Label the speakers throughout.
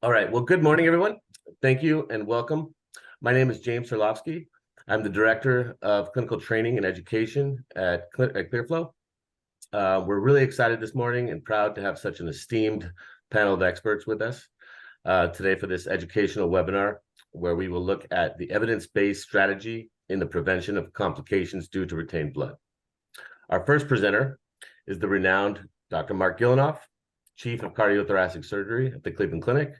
Speaker 1: All right. Well, good morning, everyone. Thank you and welcome. My name is James Serlofsky. I'm the Director of Clinical Training and Education at Clearflow. We're really excited this morning and proud to have such an esteemed panel of experts with us today for this educational webinar, where we will look at the evidence-based strategy in the prevention of complications due to retained blood. Our first presenter is the renowned Dr. Marc Gillinov, Chief of Cardiothoracic Surgery at the Cleveland Clinic.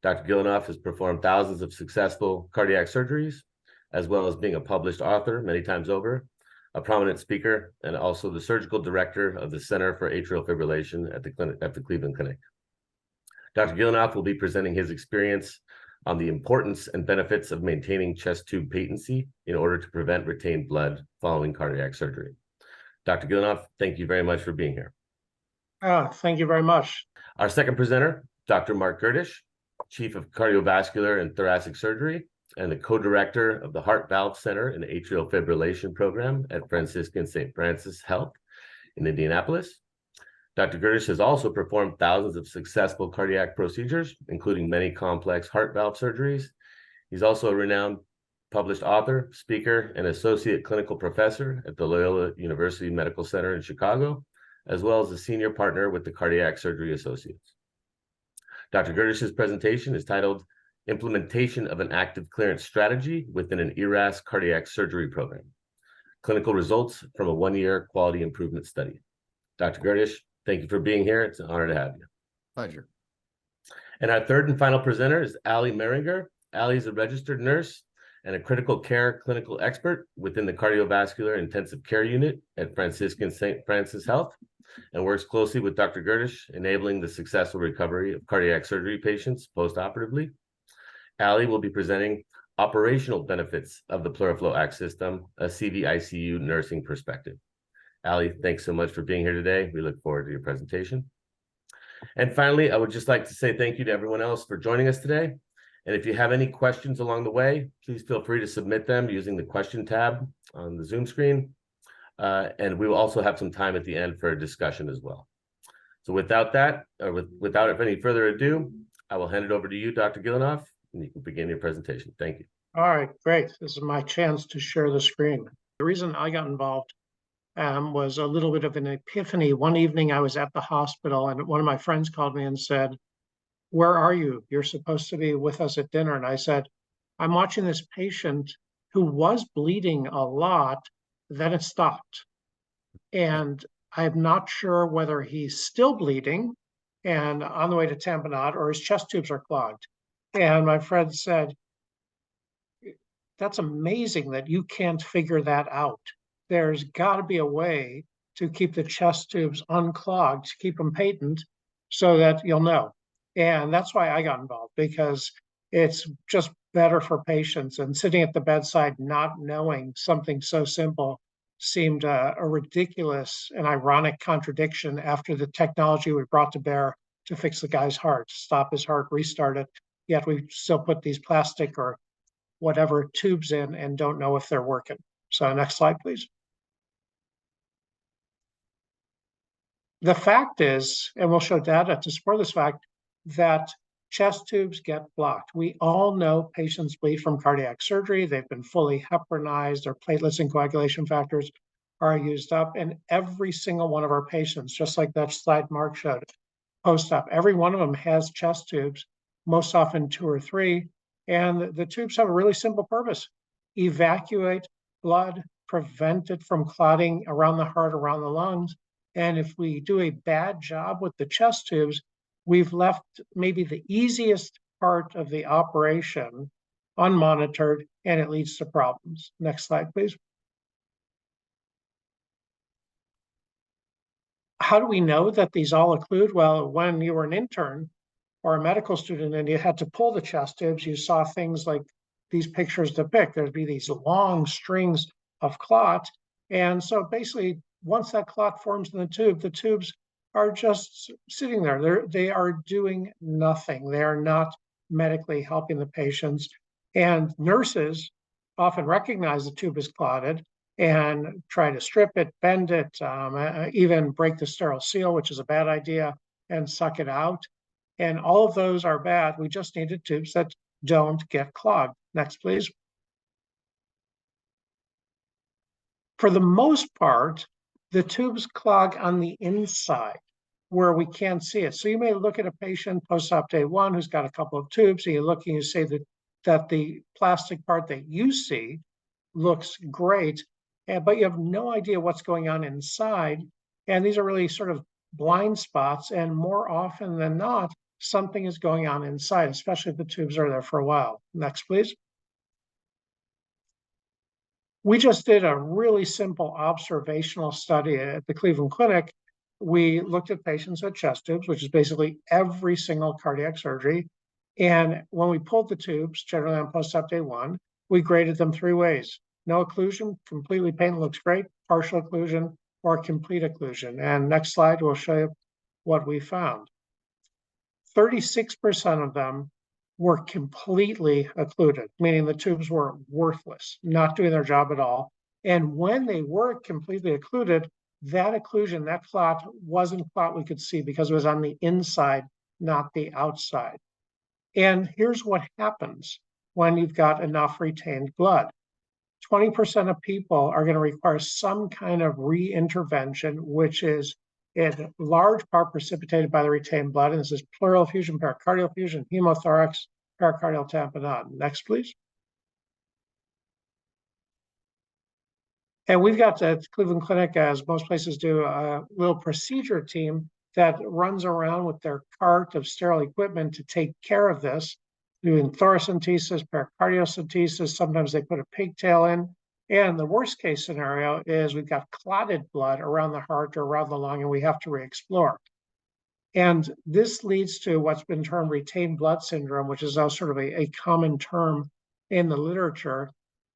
Speaker 1: Dr. Gillinov has performed thousands of successful cardiac surgeries, as well as being a published author many times over, a prominent speaker, and also the surgical director of the Center for Atrial Fibrillation at the Cleveland Clinic. Dr. Gillinov will be presenting his experience on the importance and benefits of maintaining chest tube patency in order to prevent retained blood following cardiac surgery. Dr. Gillinov, thank you very much for being here.
Speaker 2: Thank you very much.
Speaker 1: Our second presenter, Dr. Marc Gerdisch, Chief of Cardiovascular and Thoracic Surgery and the co-director of the Heart Valve Center and Atrial Fibrillation Program at Franciscan St. Francis Health in Indianapolis. Dr. Gerdisch has also performed thousands of successful cardiac procedures, including many complex heart valve surgeries. He's also a renowned published author, speaker, and associate clinical professor at the Loyola University Medical Center in Chicago, as well as a senior partner with the Cardiac Surgery Associates. Dr. Gerdisch's presentation is titled Implementation of an Active Clearance Strategy within an ERAS Cardiac Surgery Program, Clinical Results from a One-Year Quality Improvement Study. Dr. Gerdisch, thank you for being here. It's an honor to have you.
Speaker 3: Pleasure.
Speaker 1: And our third and final presenter is Alyson Mehringer. Aly is a registered nurse and a critical care clinical expert within the cardiovascular intensive care unit at Franciscan St. Francis Health, and works closely with Dr. Gerdisch, enabling the successful recovery of cardiac surgery patients postoperatively. Aly will be presenting operational benefits of the PluriFlow system, a CV-ICU nursing perspective. Aly, thanks so much for being here today. We look forward to your presentation. And finally, I would just like to say thank you to everyone else for joining us today. And if you have any questions along the way, please feel free to submit them using the question tab on the Zoom screen. And we will also have some time at the end for a discussion as well. So without any further ado, I will hand it over to you, Dr. Gillinov, and you can begin your presentation. Thank you.
Speaker 2: All right, great. This is my chance to share the screen. The reason I got involved was a little bit of an epiphany. One evening I was at the hospital and one of my friends called me and said, "Where are you? You're supposed to be with us at dinner." And I said, "I'm watching this patient who was bleeding a lot, then it stopped. And I'm not sure whether he's still bleeding and on the way to tamponade or his chest tubes are clogged." And my friend said, "That's amazing that you can't figure that out. There's got to be a way to keep the chest tubes unclogged, to keep them patent so that you'll know." And that's why I got involved, because it's just better for patients. And sitting at the bedside not knowing something so simple seemed a ridiculous and ironic contradiction after the technology we brought to bear to fix the guy's heart, stop his heart, restart it. Yet we still put these plastic or whatever tubes in and don't know if they're working. So next slide, please. The fact is, and we'll show data to support this fact, that chest tubes get blocked. We all know patients bleed from cardiac surgery. They've been fully heparinized. Their platelets and coagulation factors are used up. And every single one of our patients, just like that slide Marc showed, post-op, every one of them has chest tubes, most often 2 or 3. And the tubes have a really simple purpose: evacuate blood, prevent it from clotting around the heart, around the lungs. And if we do a bad job with the chest tubes, we've left maybe the easiest part of the operation unmonitored, and it leads to problems. Next slide, please. How do we know that these all occlude? Well, when you were an intern or a medical student and you had to pull the chest tubes, you saw things like these pictures depict. There'd be these long strings of clot. And so basically, once that clot forms in the tubes are just sitting there. They are doing nothing. They are not medically helping the patients. And nurses often recognize the tube is clotted and try to strip it, bend it, even break the sterile seal, which is a bad idea, and suck it out. And all of those are bad. We just needed tubes that don't get clogged. Next, please. For the most part, the tubes clog on the inside where we can't see it. So you may look at a patient post-op day one who's got a couple of tubes, and you look and you say that the plastic part that you see looks great, but you have no idea what's going on inside. And these are really sort of blind spots. And more often than not, something is going on inside, especially if the tubes are there for a while. Next, please. We just did a really simple observational study at the Cleveland Clinic. We looked at patients with chest tubes, which is basically every single cardiac surgery. And when we pulled the tubes, generally on post-op day one, we graded them three ways: no occlusion, completely pain, looks great; partial occlusion; or complete occlusion. And next slide will show you what we found. 36% of them were completely occluded, meaning the tubes were worthless, not doing their job at all. And when they were completely occluded, that occlusion, that clot, wasn't clot we could see because it was on the inside, not the outside. And here's what happens when you've got enough retained blood. 20% of people are going to require some kind of re-intervention, which is in large part precipitated by the retained blood. And this is pleural effusion, pericardial effusion, hemothorax, pericardial tamponade. Next, please. And we've got at Cleveland Clinic, as most places do, a little procedure team that runs around with their cart of sterile equipment to take care of this, doing thoracentesis, pericardiocentesis. Sometimes they put a pigtail in. And the worst case scenario is we've got clotted blood around the heart or around the lung, and we have to re-explore. And this leads to what's been termed retained blood syndrome, which is now sort of a common term in the literature.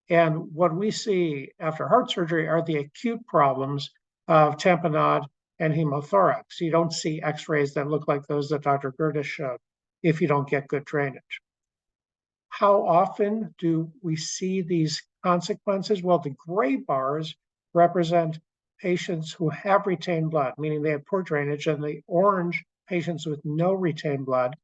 Speaker 2: And what we see after heart surgery are the acute problems of tamponade and hemothorax. You don't see x-rays that look like those that Dr. Gerdisch showed if you don't get good drainage. How often do we see these consequences? Well, the gray bars represent patients who have retained blood, meaning they have poor drainage, and the orange, patients with no retained blood.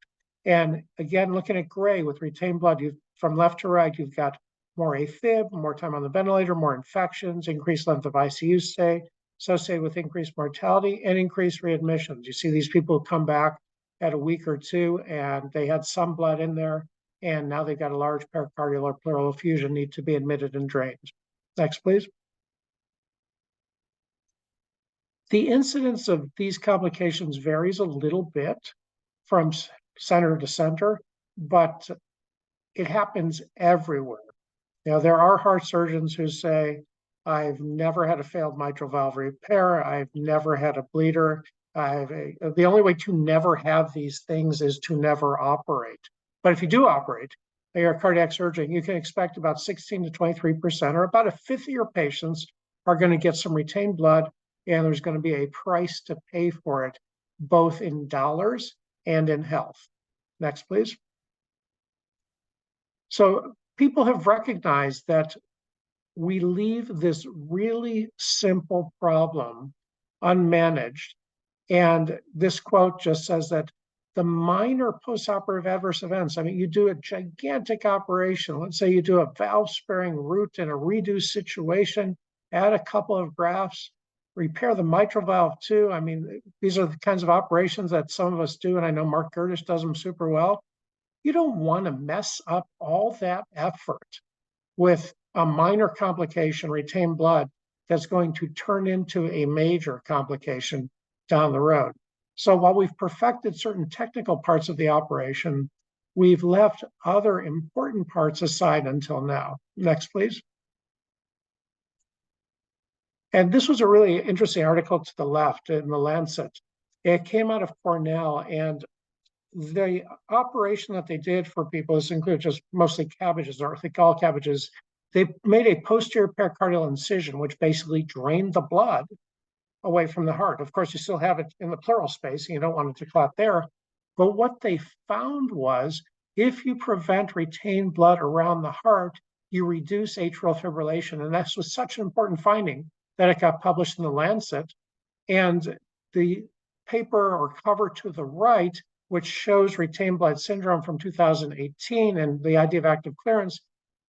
Speaker 2: And again, looking at gray with retained blood, from left to right, you've got more AFib, more time on the ventilator, more infections, increased length of ICU stay, associated with increased mortality and increased readmissions. You see these people come back at a week or two, and they had some blood in there, and now they've got a large pericardial or pleural effusion, need to be admitted and drained. Next, please. The incidence of these complications varies a little bit from center to center, but it happens everywhere. Now, there are heart surgeons who say, I've never had a failed mitral valve repair, I've never had a bleeder, the only way to never have these things is to never operate. But if you do operate, you're a cardiac surgeon, you can expect about 16 to 23%, or about a fifth of your patients are going to get some retained blood, and there's going to be a price to pay for it, both in dollars and in health. Next, please. So people have recognized that we leave this really simple problem unmanaged. And this quote just says that the minor postoperative adverse events, I mean, you do a gigantic operation, let's say you do a valve sparing root in a reduced situation, add a couple of grafts, repair the mitral valve too. I mean, these are the kinds of operations that some of us do, and I know Marc Gerdisch does them super well. You don't want to mess up all that effort with a minor complication, retained blood, that's going to turn into a major complication down the road. So while we've perfected certain technical parts of the operation, we've left other important parts aside until now. Next, please. And this was a really interesting article to the left in the Lancet. It came out of Cornell, and the operation that they did for people, this included just mostly cabbages, or I think all cabbages. They made a posterior pericardial incision, which basically drained the blood away from the heart. Of course, you still have it in the pleural space, and you don't want it to clot there. But what they found was, if you prevent retained blood around the heart, you reduce atrial fibrillation. And this was such an important finding that it got published in the Lancet. And the paper or cover to the right which shows retained blood syndrome from 2018 and the idea of active clearance,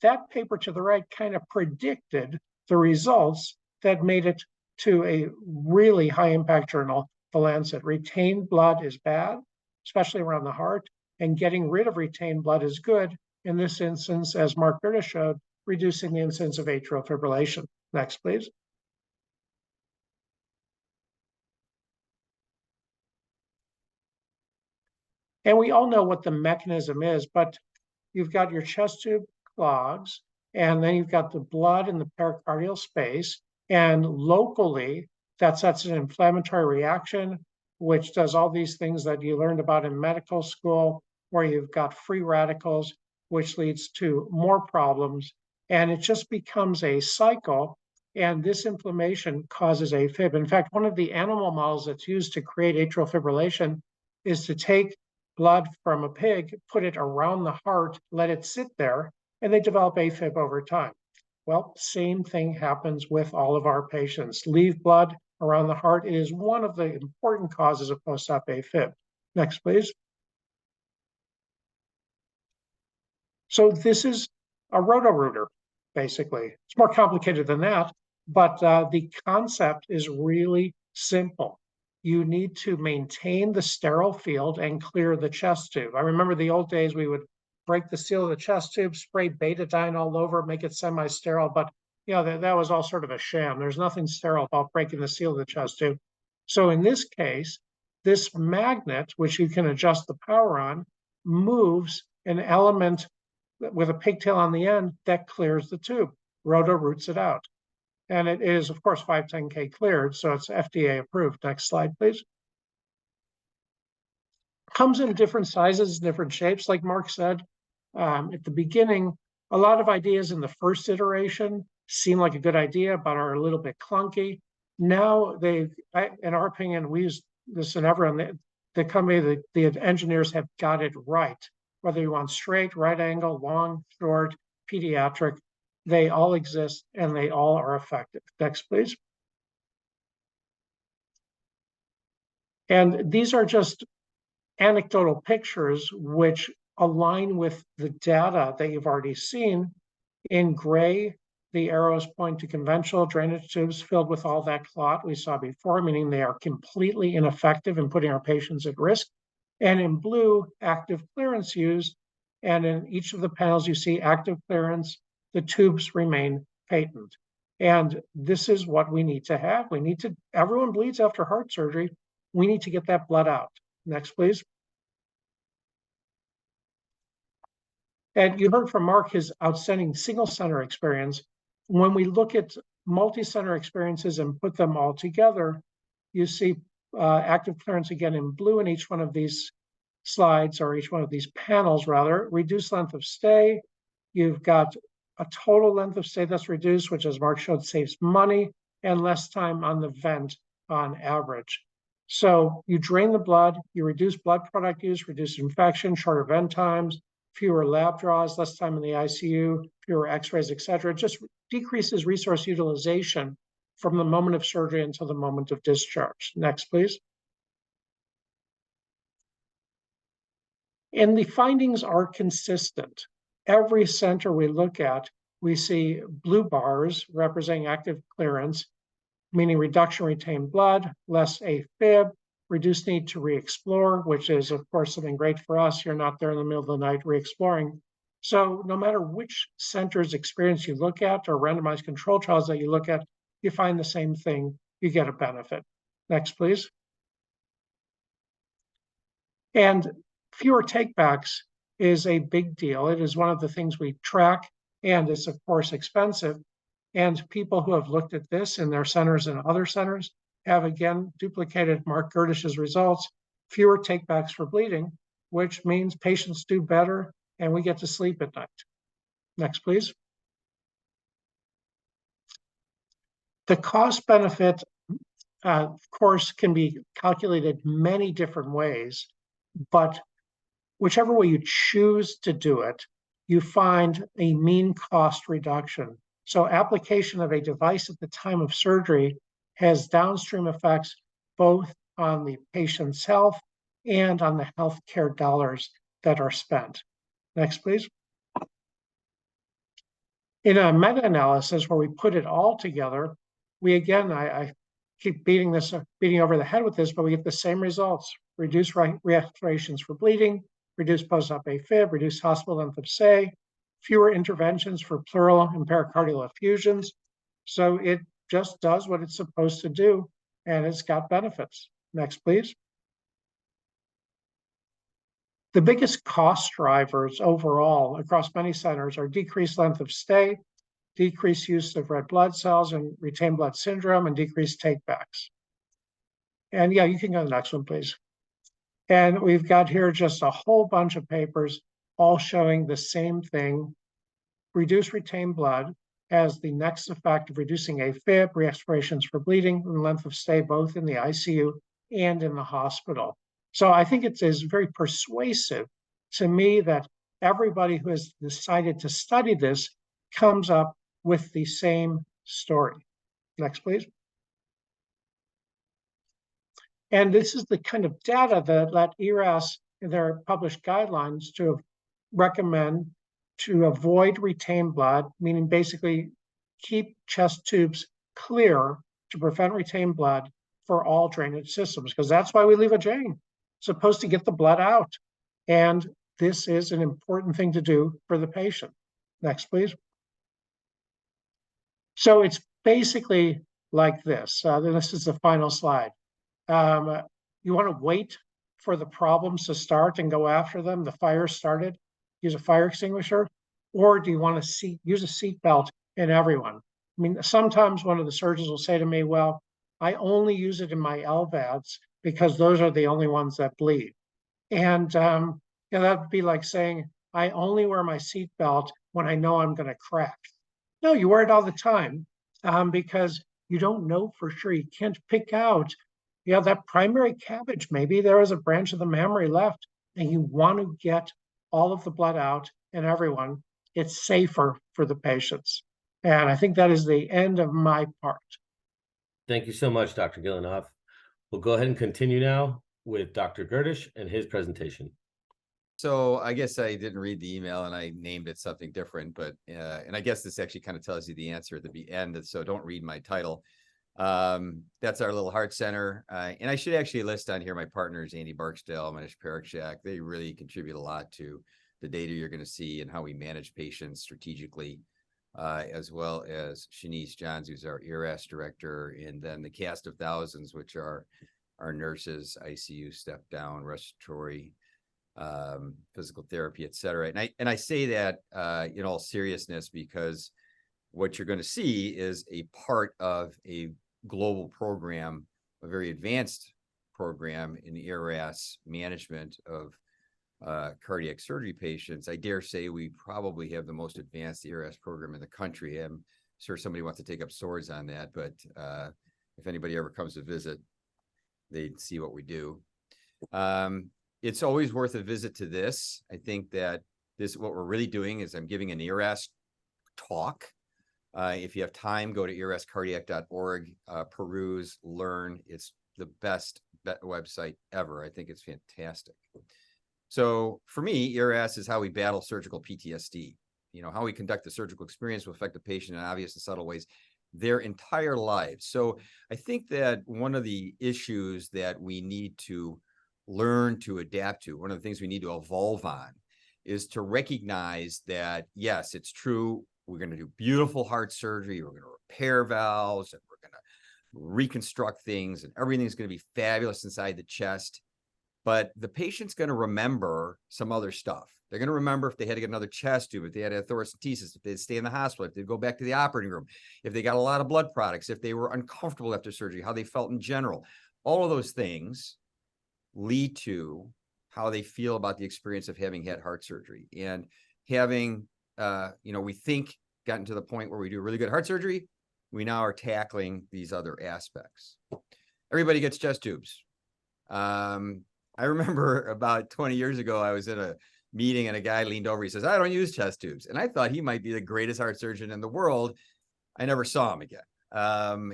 Speaker 2: that paper to the right kind of predicted the results that made it to a really high impact journal, The Lancet. Retained blood is bad, especially around the heart, and getting rid of retained blood is good. In this instance, as Marc Gerdisch showed, reducing the incidence of atrial fibrillation. Next, please. And we all know what the mechanism is, but you've got your chest tube clogs, and then you've got the blood in the pericardial space, and locally, that sets an inflammatory reaction, which does all these things that you learned about in medical school, where you've got free radicals, which leads to more problems, and it just becomes a cycle, and this inflammation causes AFib. In fact, one of the animal models that's used to create atrial fibrillation is to take blood from a pig, put it around the heart, let it sit there, and they develop AFib over time. Well, same thing happens with all of our patients. Leave blood around the heart. It is one of the important causes of post-op AFib. Next, please. So this is a roto-rooter, basically. It's more complicated than that, but the concept is really simple. You need to maintain the sterile field and clear the chest tube. I remember the old days we would break the seal of the chest tube, spray betadine all over, make it semi-sterile, but that was all sort of a sham. There's nothing sterile about breaking the seal of the chest tube. So in this case, this magnet, which you can adjust the power on, moves an element with a pigtail on the end that clears the tube, roto-roots it out. And it is, of course, 510K cleared, so it's FDA approved. Next slide, please. Comes in different sizes, different shapes, like Marc said. At the beginning, a lot of ideas in the first iteration seem like a good idea, but are a little bit clunky. Now, in our opinion, we use this in everyone, the company, the engineers have got it right. Whether you want straight, right angle, long, short, pediatric, they all exist and they all are effective. Next, please. And these are just anecdotal pictures which align with the data that you've already seen. In gray, the arrows point to conventional drainage tubes filled with all that clot we saw before, meaning they are completely ineffective in putting our patients at risk. And in blue, active clearance used. And in each of the panels, you see active clearance. The tubes remain patent. And this is what we need to have. Everyone bleeds after heart surgery. We need to get that blood out. Next, please. And you heard from Marc his outstanding single center experience. When we look at multi-center experiences and put them all together, you see active clearance again in blue in each one of these slides, or each one of these panels rather. Reduced length of stay. You've got a total length of stay that's reduced, which, as Marc showed, saves money, and less time on the vent on average. So you drain the blood, you reduce blood product use, reduce infection, shorter vent times, fewer lab draws, less time in the ICU, fewer x-rays, et cetera. It just decreases resource utilization from the moment of surgery until the moment of discharge. Next, please. And the findings are consistent. Every center we look at, we see blue bars representing active clearance, meaning reduction retained blood, less AFib, reduced need to re-explore, which is, of course, something great for us. You're not there in the middle of the night re-exploring. So no matter which center's experience you look at or randomized control trials that you look at, you find the same thing. You get a benefit. Next, please. And fewer takebacks is a big deal. It is one of the things we track, and it's, of course, expensive. And people who have looked at this in their centers and other centers have again duplicated Marc Gerdisch's results. Fewer takebacks for bleeding, which means patients do better and we get to sleep at night. Next, please. The cost benefit, of course, can be calculated many different ways, but whichever way you choose to do it, you find a mean cost reduction. So application of a device at the time of surgery has downstream effects both on the patient's health and on the healthcare dollars that are spent. Next, please. In a meta-analysis where we put it all together, we again, I keep beating over the head with this, but we get the same results: reduced reaspirations for bleeding, reduced post-op AFib, reduced hospital length of stay, fewer interventions for pleural and pericardial effusions. So it just does what it's supposed to do, and it's got benefits. Next, please. The biggest cost drivers overall across many centers are decreased length of stay, decreased use of red blood cells and retained blood syndrome, and decreased takebacks. And yeah, you can go to the next one, please. And we've got here just a whole bunch of papers all showing the same thing: reduce retained blood as the next effect of reducing AFib, reaspirations for bleeding, and length of stay both in the ICU and in the hospital. So I think it is very persuasive to me that everybody who has decided to study this comes up with the same story. Next, please. And this is the kind of data that led ERAS in their published guidelines to recommend to avoid retained blood, meaning basically keep chest tubes clear to prevent retained blood for all drainage systems, because that's why we leave a drain. It's supposed to get the blood out. And this is an important thing to do for the patient. Next, please. So it's basically like this. This is the final slide. You want to wait for the problems to start and go after them. The fire started, use a fire extinguisher, or do you want to use a seat belt in everyone? I mean, sometimes one of the surgeons will say to me, well, I only use it in my LVADs because those are the only ones that bleed. And that'd be like saying, I only wear my seat belt when I know I'm going to crash. No, you wear it all the time because you don't know for sure. You can't pick out, that primary cabbage, maybe there is a branch of the mammary left, and you want to get all of the blood out in everyone. It's safer for the patients. And I think that is the end of my part.
Speaker 1: Thank you so much, Dr. Gillinov. We'll go ahead and continue now with Dr. Gerdisch and his presentation.
Speaker 3: So I guess I didn't read the email and I named it something different, but and I guess this actually kind of tells you the answer at the end. So don't read my title. That's our little heart center. And I should actually list on here my partners, Andy Barksdale, Manish Parakshak. They really contribute a lot to the data you're going to see and how we manage patients strategically, as well as Shanice Johns, who's our ERAS director, and then the cast of thousands, which are our nurses, ICU step down, respiratory, physical therapy, et cetera. And I say that in all seriousness, because what you're going to see is a part of a global program, a very advanced program in the ERAS management of cardiac surgery patients. I dare say we probably have the most advanced ERAS program in the country. I'm sure somebody wants to take up swords on that, but if anybody ever comes to visit, they'd see what we do. It's always worth a visit to this. I think that what we're really doing is I'm giving an ERAS talk. If you have time, go to erascardiac.org, peruse, learn. It's the best website ever. I think it's fantastic. So for me, ERAS is how we battle surgical PTSD. How we conduct the surgical experience will affect the patient in obvious and subtle ways their entire lives. So I think that one of the issues that we need to learn to adapt to, one of the things we need to evolve on, is to recognize that, yes, it's true, we're going to do beautiful heart surgery, we're going to repair valves, and we're going to reconstruct things, and everything's going to be fabulous inside the chest. But the patient's going to remember some other stuff. They're going to remember if they had to get another chest tube, if they had a thoracentesis, if they stay in the hospital, if they go back to the operating room, if they got a lot of blood products, if they were uncomfortable after surgery, how they felt in general. All of those things lead to how they feel about the experience of having had heart surgery. And having, we think gotten to the point where we do really good heart surgery, we now are tackling these other aspects. Everybody gets chest tubes. I remember about 20 years ago, I was at a meeting and a guy leaned over, he says, I don't use chest tubes. And I thought he might be the greatest heart surgeon in the world. I never saw him again.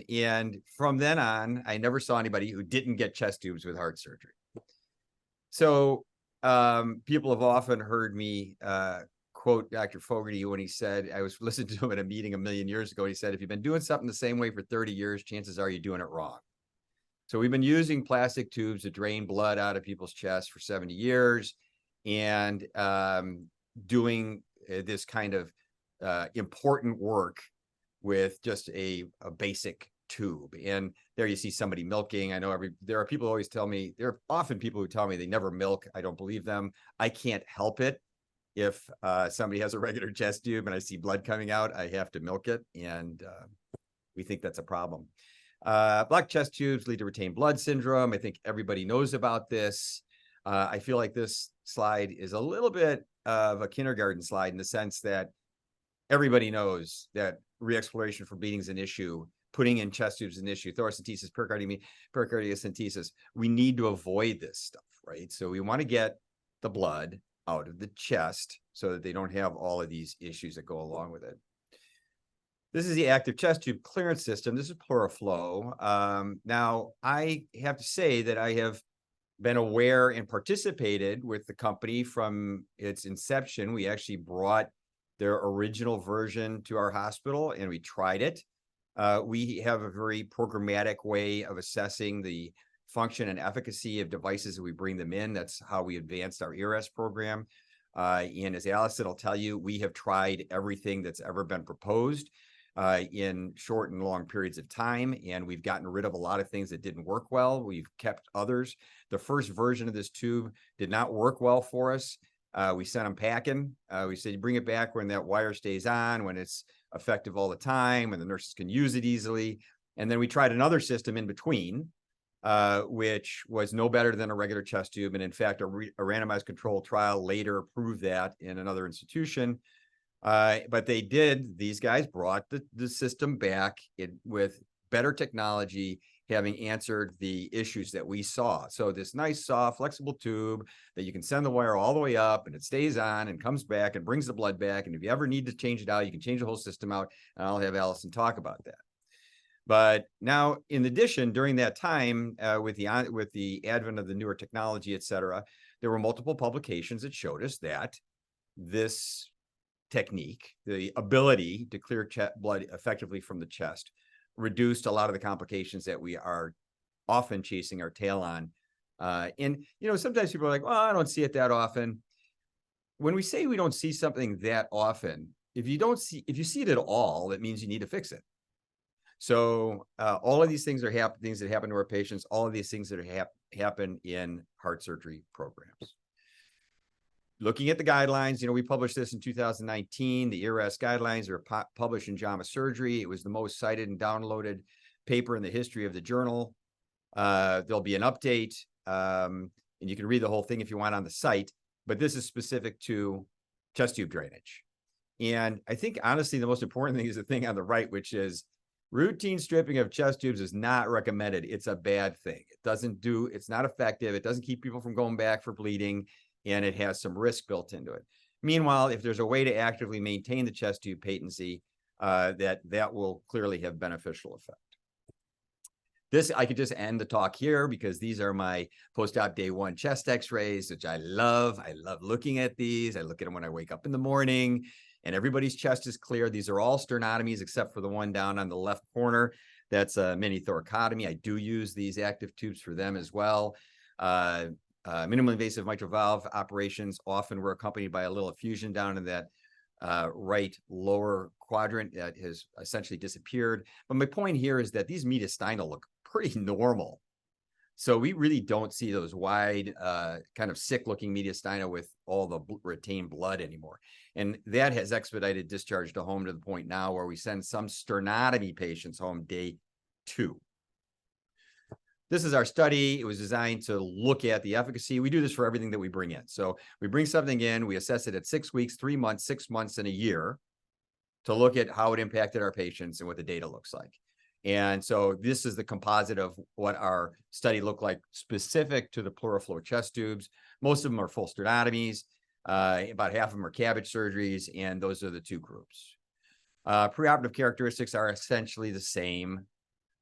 Speaker 3: And from then on, I never saw anybody who didn't get chest tubes with heart surgery. So people have often heard me quote Dr. Fogarty when he said, I was listening to him at a meeting a million years ago. He said, if you've been doing something the same way for 30 years, chances are you're doing it wrong. So we've been using plastic tubes to drain blood out of people's chests for 70 years and doing this kind of important work with just a basic tube. And there you see somebody milking. I know there are people who always tell me, there are often people who tell me they never milk. I don't believe them. I can't help it. If somebody has a regular chest tube and I see blood coming out, I have to milk it. And we think that's a problem. Blocked chest tubes lead to retained blood syndrome. I think everybody knows about this. I feel like this slide is a little bit of a kindergarten slide in the sense that everybody knows that re-exploration for bleeding is an issue. Putting in chest tubes is an issue. Thoracentesis, pericardiocentesis. We need to avoid this stuff, right? So we want to get the blood out of the chest so that they don't have all of these issues that go along with it. This is the active chest tube clearance system. This is PluraFlow. Now, I have to say that I have been aware and participated with the company from its inception. We actually brought their original version to our hospital and we tried it. We have a very programmatic way of assessing the function and efficacy of devices as we bring them in. That's how we advanced our ERS program. And as Alyson will tell you, we have tried everything that's ever been proposed in short and long periods of time. And we've gotten rid of a lot of things that didn't work well. We've kept others. The first version of this tube did not work well for us. We sent them packing. We said, bring it back when that wire stays on, when it's effective all the time, when the nurses can use it easily. And then we tried another system in between, which was no better than a regular chest tube. And in fact, a randomized controlled trial later proved that in another institution. But these guys brought the system back with better technology, having answered the issues that we saw. So this nice, soft, flexible tube that you can send the wire all the way up and it stays on and comes back and brings the blood back. And if you ever need to change it out, you can change the whole system out. And I'll have Alyson talk about that. But now, in addition, during that time, with the advent of the newer technology, et cetera, there were multiple publications that showed us that this technique, the ability to clear blood effectively from the chest, reduced a lot of the complications that we are often chasing our tail on. And, sometimes people are like, well, I don't see it that often. When we say we don't see something that often, if you see it at all, that means you need to fix it. So all of these things are things that happen to our patients, all of these things that happen in heart surgery programs. Looking at the guidelines, we published this in 2019. The ERS guidelines are published in JAMA Surgery. It was the most cited and downloaded paper in the history of the journal. There'll be an update, and you can read the whole thing if you want on the site, but this is specific to chest tube drainage. And I think, honestly, the most important thing is the thing on the right, which is routine stripping of chest tubes is not recommended. It's a bad thing. It's not effective. It doesn't keep people from going back for bleeding, and it has some risk built into it. Meanwhile, if there's a way to actively maintain the chest tube patency, that will clearly have beneficial effect. I could just end the talk here because these are my post-op day 1 chest x-rays, which I love. I love looking at these. I look at them when I wake up in the morning, and everybody's chest is clear. These are all sternotomies except for the one down on the left corner. That's a mini thoracotomy. I do use these active tubes for them as well. Minimally invasive mitral valve operations often were accompanied by a little effusion down in that right lower quadrant that has essentially disappeared. But my point here is that these mediastinal look pretty normal. So we really don't see those wide, kind of sick-looking mediastina with all the retained blood anymore. And that has expedited discharge to home to the point now where we send some sternotomy patients home day 2. This is our study. It was designed to look at the efficacy. We do this for everything that we bring in. So we bring something in, we assess it at 6 weeks, 3 months, 6 months, and a year to look at how it impacted our patients and what the data looks like. And so this is the composite of what our study looked like specific to the PluraFlow chest tubes. Most of them are full sternotomies. About half of them are CABG surgeries, and those are the 2 groups. Preoperative characteristics are essentially the same.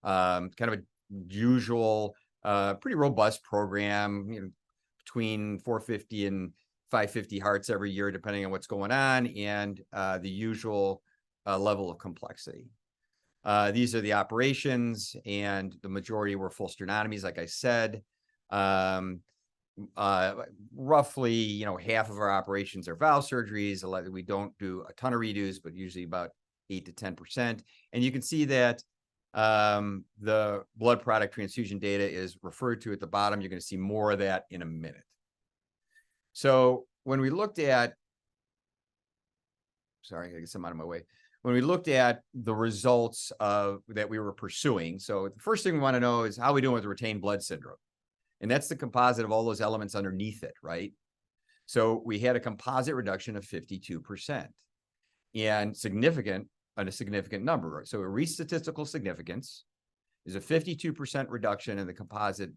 Speaker 3: Kind of a usual, pretty robust program, between 450 and 550 hearts every year, depending on what's going on, and the usual level of complexity. These are the operations, and the majority were full sternotomies, like I said. Roughly, you know, half of our operations are valve surgeries. We don't do a ton of redos, but usually about 8 to 10%. And you can see that the blood product transfusion data is referred to at the bottom. You're going to see more of that in a minute. So when we looked at, sorry, I guess I'm out of my way. When we looked at the results of that we were pursuing, so the first thing we want to know is how are we doing with retained blood syndrome? And that's the composite of all those elements underneath it, right? So we had a composite reduction of 52%, and a significant number. So it reached statistical significance. Is a 52% reduction in the composite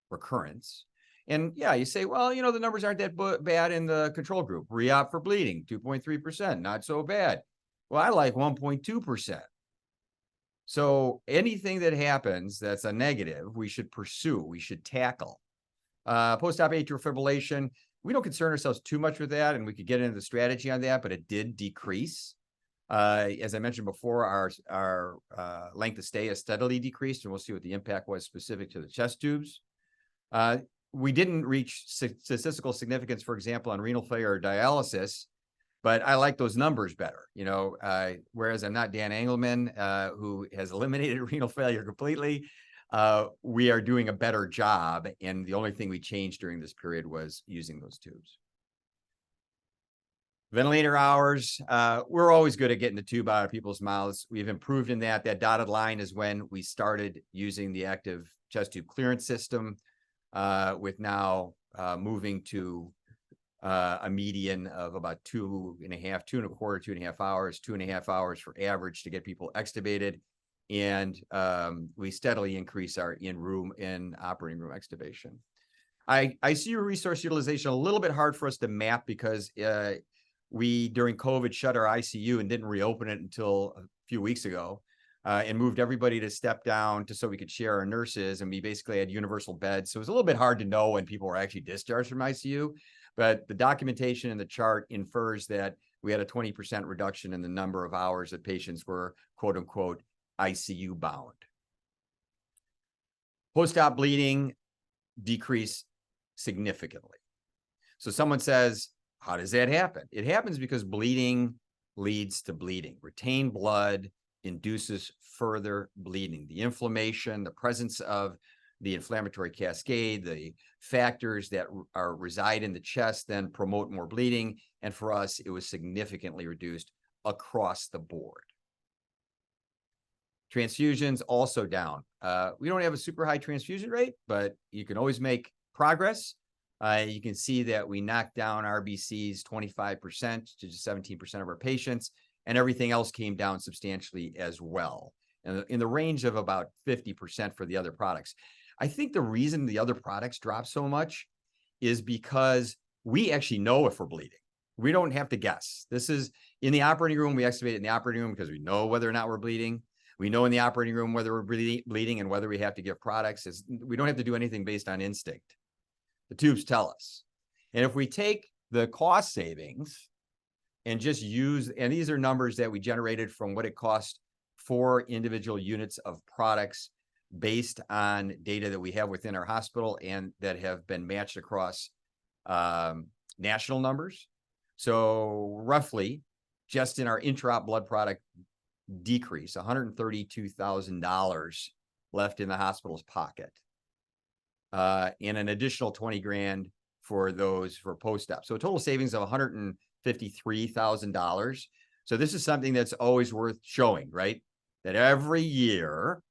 Speaker 3: recurrence. And yeah, you say, well, you know, the numbers aren't that bad in the control group. Re-op for bleeding, 2.3%, not so bad. Well, I like 1.2%. So anything that happens that's a negative, we should pursue, we should tackle. Post-op atrial fibrillation, we don't concern ourselves too much with that, and we could get into the strategy on that, but it did decrease. As I mentioned before, our length of stay has steadily decreased, and we'll see what the impact was specific to the chest tubes. We didn't reach statistical significance, for example, on renal failure or dialysis, but I like those numbers better, you know, whereas I'm not Dan Engelman, who has eliminated renal failure completely. We are doing a better job, and the only thing we changed during this period was using those tubes. Ventilator hours, we're always good at getting the tube out of people's mouths. We've improved in that. That dotted line is when we started using the active chest tube clearance system, with now moving to a median of about 2.25, 2.25 hours, 2.5 hours for average to get people extubated. And we steadily increase our in operating room extubation. ICU resource utilization, a little bit hard for us to map because we, during COVID, shut our ICU and didn't reopen it until a few weeks ago, and moved everybody to step down so we could share our nurses, and we basically had universal beds. So it was a little bit hard to know when people were actually discharged from ICU, but the documentation in the chart infers that we had a 20% reduction in the number of hours that patients were, quote unquote, ICU bound. Post-op bleeding decreased significantly. So someone says, how does that happen? It happens because bleeding leads to bleeding. Retained blood induces further bleeding. The inflammation, the presence of the inflammatory cascade, the factors that reside in the chest then promote more bleeding. And for us, it was significantly reduced across the board. Transfusions also down. We don't have a super high transfusion rate, but you can always make progress. You can see that we knocked down RBCs 25% to just 17% of our patients, and everything else came down substantially as well, and in the range of about 50% for the other products. I think the reason the other products drop so much is because we actually know if we're bleeding. We don't have to guess. This is in the operating room. We extubate in the operating room because we know whether or not we're bleeding. We know in the operating room whether we're bleeding and whether we have to give products. We don't have to do anything based on instinct. The tubes tell us. And if we take the cost savings and just use, and these are numbers that we generated from what it cost for individual units of products based on data that we have within our hospital and that have been matched across national numbers. So roughly, just in our intra-op blood product decrease, $132,000 left in the hospital's pocket, and an additional 20 grand for those for post-op. So a total savings of $153,000. So this is something that's always worth showing, right? That every year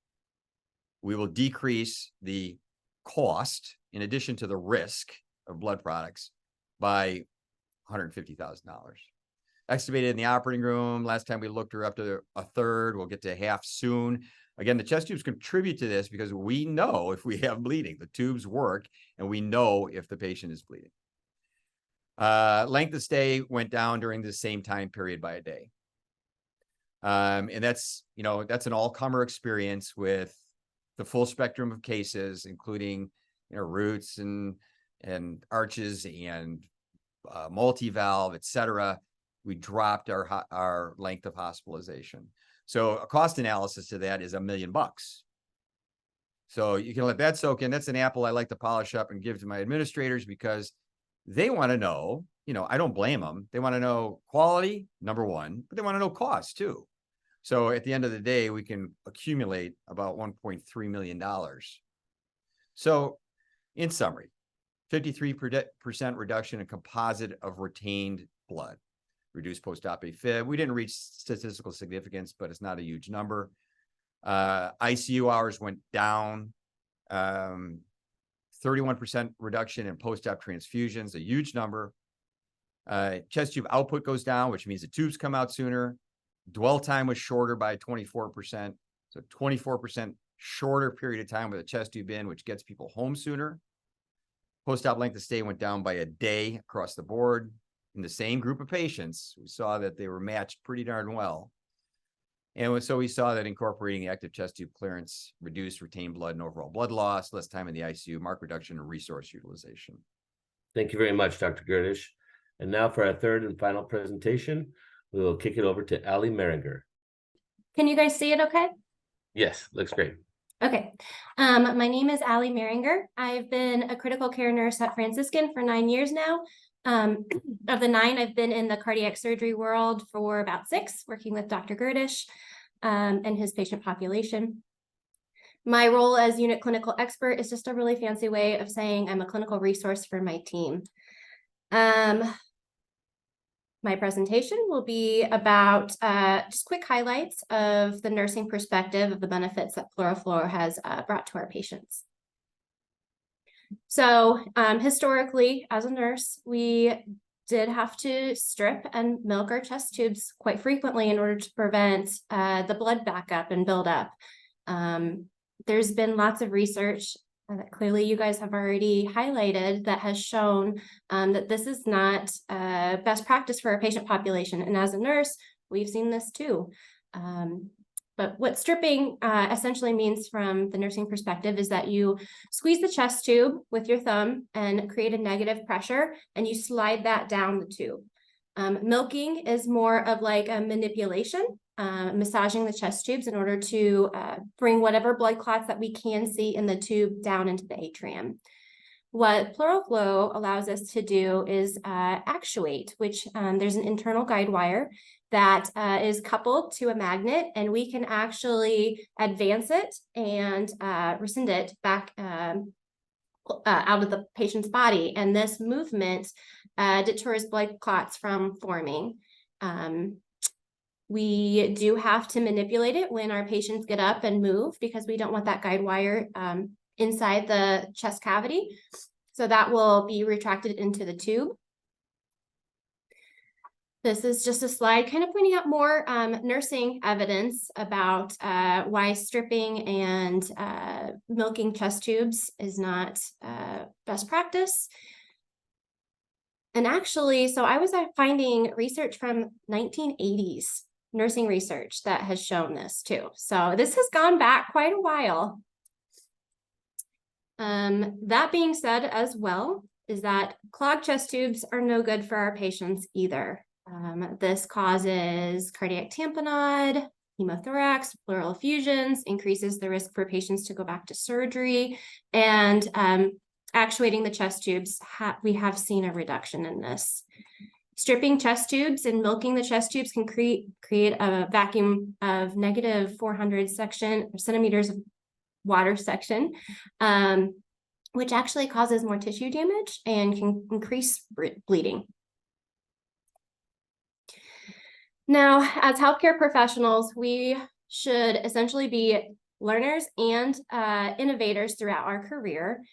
Speaker 3: we will decrease the cost in addition to the risk of blood products by $150,000. Extubated in the operating room. Last time we looked, we're up to a third. We'll get to half soon. Again, the chest tubes contribute to this because we know if we have bleeding. The tubes work, and we know if the patient is bleeding. Length of stay went down during the same time period by a day. And that's an all-comer experience with the full spectrum of cases, including roots and and arches and multi-valve, et cetera, we dropped our length of hospitalization. So a cost analysis to that is $1 million. So you can let that soak in. That's an apple I like to polish up and give to my administrators because they want to know, I don't blame them. They want to know quality, number one, but they want to know cost too. So at the end of the day, we can accumulate about $1.3 million. So in summary, 53% reduction in composite of retained blood, reduced post-op AFib. We didn't reach statistical significance, but it's not a huge number. ICU hours went down, 31% reduction in post-op transfusions, a huge number. Chest tube output goes down, which means the tubes come out sooner. Dwell time was shorter by 24%. So 24% shorter period of time with a chest tube in, which gets people home sooner. Post-op length of stay went down by a day across the board. In the same group of patients, we saw that they were matched pretty darn well. And so we saw that incorporating active chest tube clearance reduced retained blood and overall blood loss, less time in the ICU, marked reduction in resource utilization.
Speaker 1: Thank you very much, Dr. Gerdisch. And now for our third and final presentation, we will kick it over to Alyson Mehringer.
Speaker 4: Can you guys see it okay?
Speaker 1: Yes, looks great.
Speaker 4: Okay. My name is Alyson Mehringer. I've been a critical care nurse at Franciscan for 9 years now. Of the 9, I've been in the cardiac surgery world for about 6, working with Dr. Gerdisch and his patient population. My role as unit clinical expert is just a really fancy way of saying I'm a clinical resource for my team. My presentation will be about just quick highlights of the nursing perspective of the benefits that PluralFlow has brought to our patients. So historically, as a nurse, we did have to strip and milk our chest tubes quite frequently in order to prevent the blood backup and buildup. There's been lots of research that clearly you guys have already highlighted that has shown that this is not best practice for our patient population. And as a nurse, we've seen this too. But what stripping essentially means from the nursing perspective is that you squeeze the chest tube with your thumb and create a negative pressure, and you slide that down the tube. Milking is more of like a manipulation, massaging the chest tubes in order to bring whatever blood clots that we can see in the tube down into the atrium. What PluralFlow allows us to do is actuate, which there's an internal guide wire that is coupled to a magnet, and we can actually advance it and rescind it back out of the patient's body. And this movement deters blood clots from forming. We do have to manipulate it when our patients get up and move because we don't want that guide wire inside the chest cavity. So that will be retracted into the tube. This is just a slide kind of pointing out more nursing evidence about why stripping and milking chest tubes is not best practice. And actually, so I was finding research from 1980s, nursing research that has shown this too. So this has gone back quite a while. That being said as well, is that clogged chest tubes are no good for our patients either. This causes cardiac tamponade, hemothorax, pleural effusions, increases the risk for patients to go back to surgery, and actuating the chest tubes, we have seen a reduction in this. Stripping chest tubes and milking the chest tubes can create a vacuum of -400 centimeters of water section, which actually causes more tissue damage and can increase bleeding. Now, as healthcare professionals, we should essentially be learners and innovators throughout our career.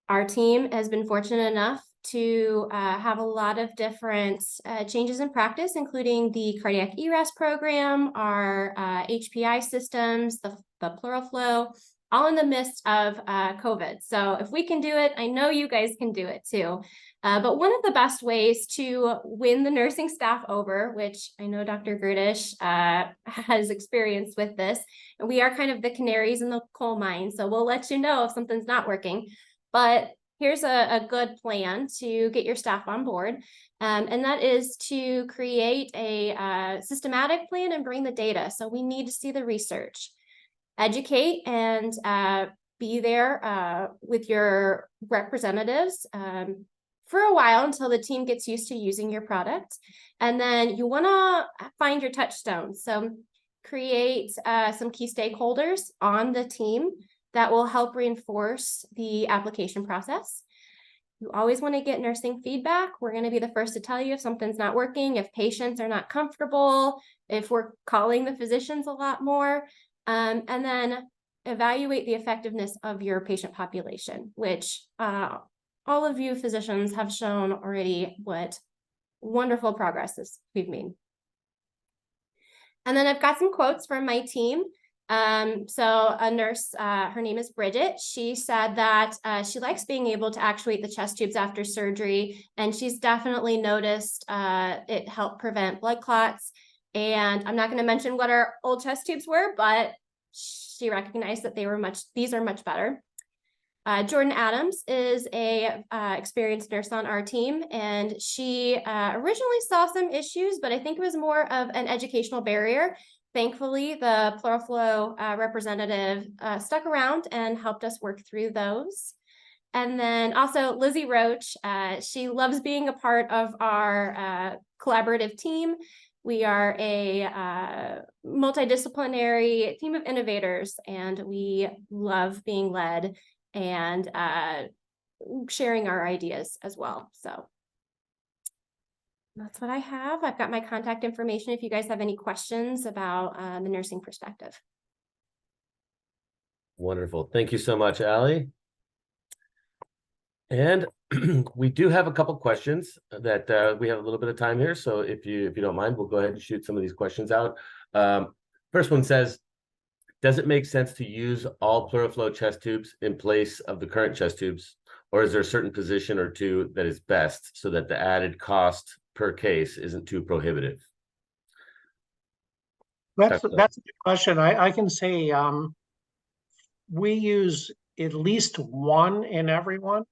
Speaker 4: Our team has been fortunate enough to have a lot of different changes in practice, including the cardiac ERAS program, our HPI systems, the PluralFlow, all in the midst of COVID. So if we can do it, I know you guys can do it too. But one of the best ways to win the nursing staff over, which I know Dr. Gerdisch has experience with this, and we are kind of the canaries in the coal mine, so we'll let you know if something's not working. But here's a good plan to get your staff on board. And that is to create a systematic plan and bring the data. So we need to see the research, educate, and be there with your representatives for a while until the team gets used to using your product. And then you want to find your touchstones. So create some key stakeholders on the team that will help reinforce the application process. You always want to get nursing feedback. We're going to be the first to tell you if something's not working, if patients are not comfortable, if we're calling the physicians a lot more, and then evaluate the effectiveness of your patient population, which all of you physicians have shown already what wonderful progress we've made. And then I've got some quotes from my team. So a nurse, her name is Bridget. She said that she likes being able to actuate the chest tubes after surgery, and she's definitely noticed it helped prevent blood clots. And I'm not going to mention what our old chest tubes were, but she recognized that these are much better. Jordan Adams is a experienced nurse on our team, and she originally saw some issues, but I think it was more of an educational barrier. Thankfully, the PluraFlow representative stuck around and helped us work through those. And then also Lizzie Roach, she loves being a part of our collaborative team. We are a multidisciplinary team of innovators, and we love being led and sharing our ideas as well. So that's what I have. I've got my contact information if you guys have any questions about the nursing perspective.
Speaker 1: Wonderful. Thank you so much, Allie. And we do have a couple questions that we have a little bit of time here. So if you don't mind, we'll go ahead and shoot some of these questions out. First one says, does it make sense to use all PluraFlow chest tubes in place of the current chest tubes, or is there a certain position or two that is best so that the added cost per case isn't too prohibitive?
Speaker 2: That's a good question. I can say we use at least one in everyone.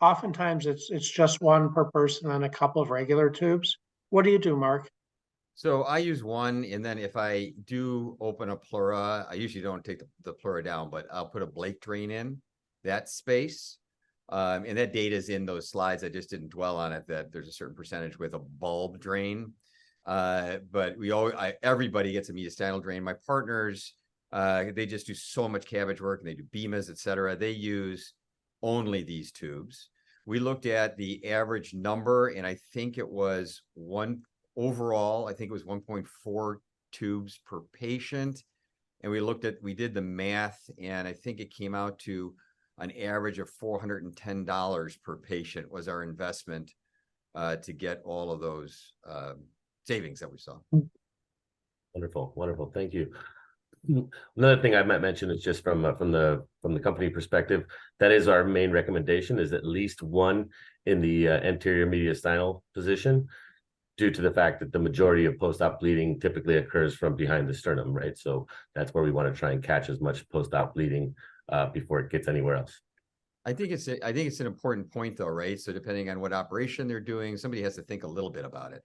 Speaker 2: Oftentimes it's just one per person and a couple of regular tubes. What do you do, Mark?
Speaker 3: So I use one, and then if I do open a pleura, I usually don't take the pleura down, but I'll put a Blake drain in that space. And that data is in those slides. I just didn't dwell on it, that there's a certain percentage with a bulb drain. But everybody gets a mediastinal drain. My partners, they just do so much cabbage work, and they do BEMAs, et cetera. They use only these tubes. We looked at the average number, and I think it was overall, I think it was 1.4 tubes per patient. And we did the math, and I think it came out to an average of $410 per patient was our investment to get all of those savings that we saw.
Speaker 1: Wonderful, wonderful. Thank you. Another thing I might mention is just from the company perspective, that is our main recommendation, is at least one in the anterior mediastinal position, due to the fact that the majority of post-op bleeding typically occurs from behind the sternum, right? So that's where we want to try and catch as much post-op bleeding before it gets anywhere else.
Speaker 3: I think it's an important point, though, right? So depending on what operation they're doing, somebody has to think a little bit about it.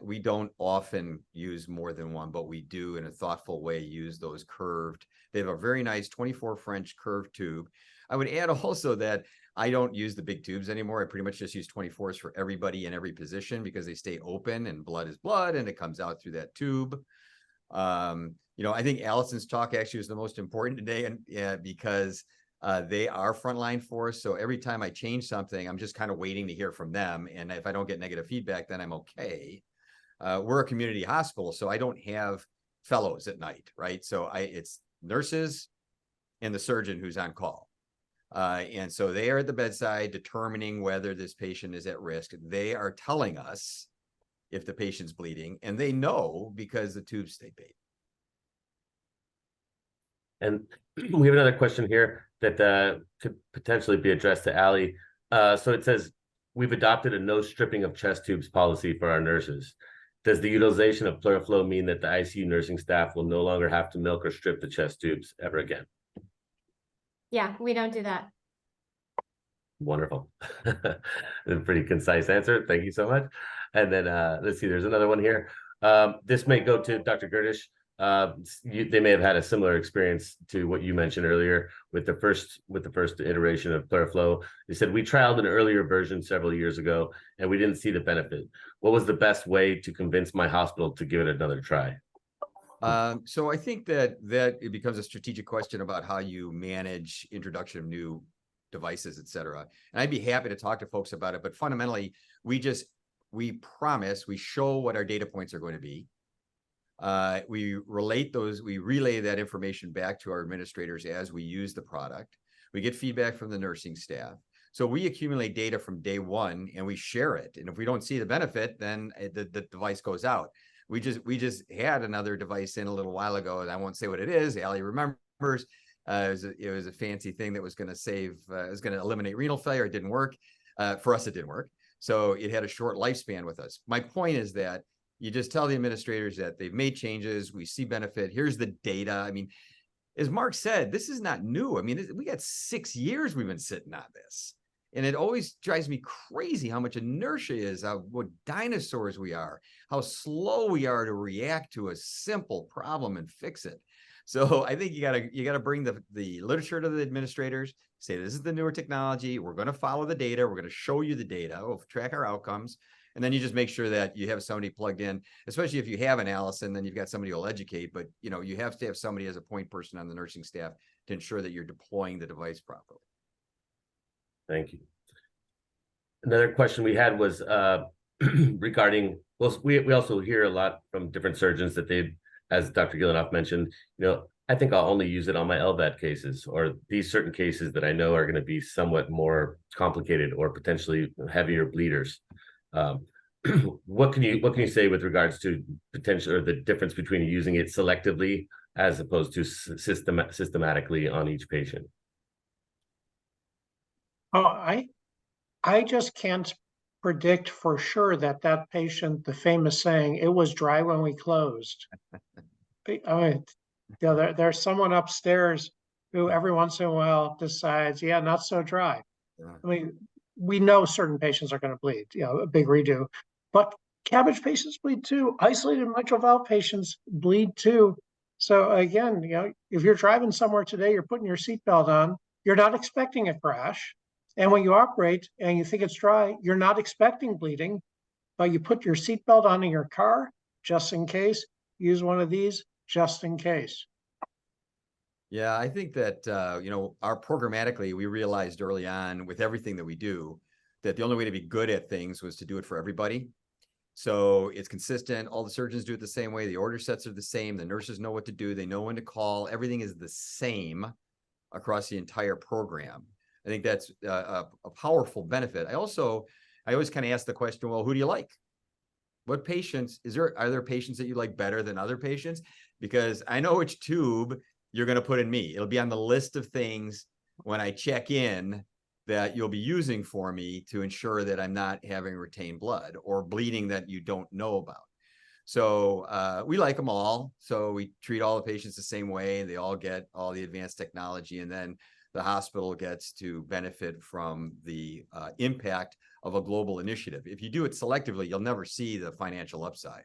Speaker 3: We don't often use more than one, but we do in a thoughtful way use those curved. They have a very nice 24 French curved tube. I would add also that I don't use the big tubes anymore. I pretty much just use 24s for everybody in every position, because they stay open and blood is blood and it comes out through that tube. I think Alyson's talk actually was the most important today, and because they are frontline for us. So every time I change something, I'm just kind of waiting to hear from them. And if I don't get negative feedback, then I'm okay. We're a community hospital, so I don't have fellows at night, right? So it's nurses and the surgeon who's on call. And so they are at the bedside determining whether this patient is at risk. They are telling us if the patient's bleeding, and they know because the tubes stay paid.
Speaker 1: And we have another question here that could potentially be addressed to Allie. So it says, we've adopted a no stripping of chest tubes policy for our nurses. Does the utilization of PluraFlow mean that the ICU nursing staff will no longer have to milk or strip the chest tubes ever again?
Speaker 4: Yeah, we don't do that.
Speaker 1: Wonderful. A pretty concise answer. Thank you so much. And then let's see, there's another one here. This may go to Dr. Gerdisch. They may have had a similar experience to what you mentioned earlier with the first iteration of ClearFlow. They said we trialed an earlier version several years ago and we didn't see the benefit. What was the best way to convince my hospital to give it another try?
Speaker 3: So I think that it becomes a strategic question about how you manage introduction of new devices, et cetera. And I'd be happy to talk to folks about it, but fundamentally, we show what our data points are going to be. We relay that information back to our administrators as we use the product. We get feedback from the nursing staff. So we accumulate data from day one and we share it. And if we don't see the benefit, then the device goes out. We just had another device in a little while ago, and I won't say what it is. Allie remembers. It was a fancy thing that was going to eliminate renal failure. It didn't work. For us, it didn't work. So it had a short lifespan with us. My point is that you just tell the administrators that they've made changes. We see benefit. Here's the data. I mean, as Mark said, this is not new. I mean, we got 6 years we've been sitting on this. And it always drives me crazy how much inertia is, what dinosaurs we are, how slow we are to react to a simple problem and fix it. So I think you gotta bring the literature to the administrators, say this is the newer technology, we're going to follow the data, we're going to show you the data, we'll track our outcomes, and then you just make sure that you have somebody plugged in, especially if you have an Alyson, then you've got somebody who'll educate, but you have to have somebody as a point person on the nursing staff to ensure that you're deploying the device properly.
Speaker 1: Thank you. Another question we had was regarding, well, we also hear a lot from different surgeons that they, as Dr. Gillinov mentioned, I think I'll only use it on my LVAD cases or these certain cases that I know are going to be somewhat more complicated or potentially heavier bleeders. What can you say with regards to potential or the difference between using it selectively as opposed to systematically on each patient?
Speaker 2: Oh, I just can't predict for sure that patient, the famous saying, "It was dry when we closed." I mean, there's someone upstairs who every once in a while decides, yeah, not so dry.
Speaker 3: Yeah.
Speaker 2: I mean, we know certain patients are going to bleed, a big redo, but CABG patients bleed too. Isolated mitral valve patients bleed too. So again, if you're driving somewhere today, you're putting your seatbelt on, you're not expecting a crash. And when you operate and you think it's dry, you're not expecting bleeding, but you put your seatbelt on in your car just in case, use one of these just in case.
Speaker 3: Yeah, I think that, our programmatically, we realized early on with everything that we do, that the only way to be good at things was to do it for everybody. So it's consistent. All the surgeons do it the same way. The order sets are the same. The nurses know what to do. They know when to call. Everything is the same across the entire program. I think that's a powerful benefit. I always kind of ask the question, well, who do you like? What patients, are there patients that you like better than other patients? Because I know which tube you're going to put in me. It'll be on the list of things when I check in that you'll be using for me to ensure that I'm not having retained blood or bleeding that you don't know about. So we like them all. So we treat all the patients the same way. They all get all the advanced technology, and then the hospital gets to benefit from the impact of a global initiative. If you do it selectively, you'll never see the financial upside.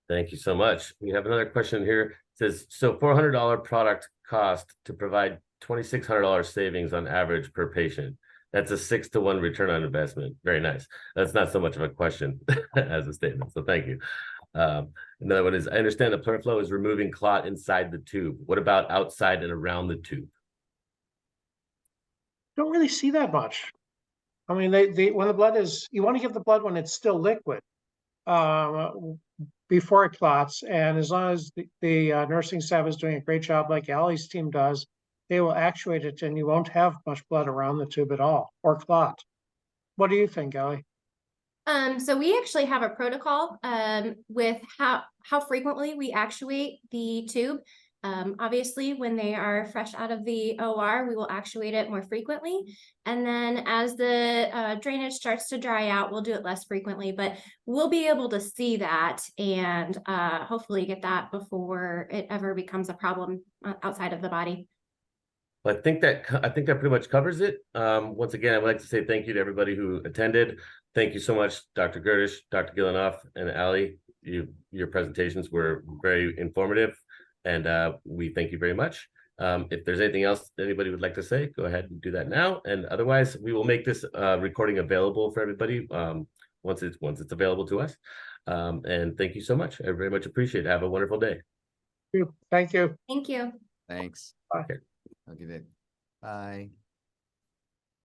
Speaker 1: Thank you so much. We have another question here. It says, so $400 product cost to provide $2,600 savings on average per patient. That's a 6-to-1 return on investment. Very nice. That's not so much of a question as a statement. So thank you. Another one is, I understand the ClearFlow is removing clot inside the tube. What about outside and around the tube?
Speaker 2: Don't really see that much. I mean, when the blood is, you want to give the blood when it's still liquid before it clots. And as long as the nursing staff is doing a great job like Allie's team does, they will actuate it and you won't have much blood around the tube at all or clot. What do you think, Allie?
Speaker 4: So we actually have a protocol with how frequently we actuate the tube. Obviously, when they are fresh out of the OR, we will actuate it more frequently. And then as the drainage starts to dry out, we'll do it less frequently, but we'll be able to see that and hopefully get that before it ever becomes a problem outside of the body.
Speaker 1: I think that pretty much covers it. Once again, I would like to say thank you to everybody who attended. Thank you so much, Dr. Gerdisch, Dr. Gillinov, and Ali. Your presentations were very informative, and we thank you very much. If there's anything else anybody would like to say, go ahead and do that now. And otherwise, we will make this recording available for everybody once it's available to us. And thank you so much. I very much appreciate it. Have a wonderful day.
Speaker 2: Thank you.
Speaker 4: Thank you.
Speaker 3: Thanks.
Speaker 2: Bye.
Speaker 3: Have a good day. Bye.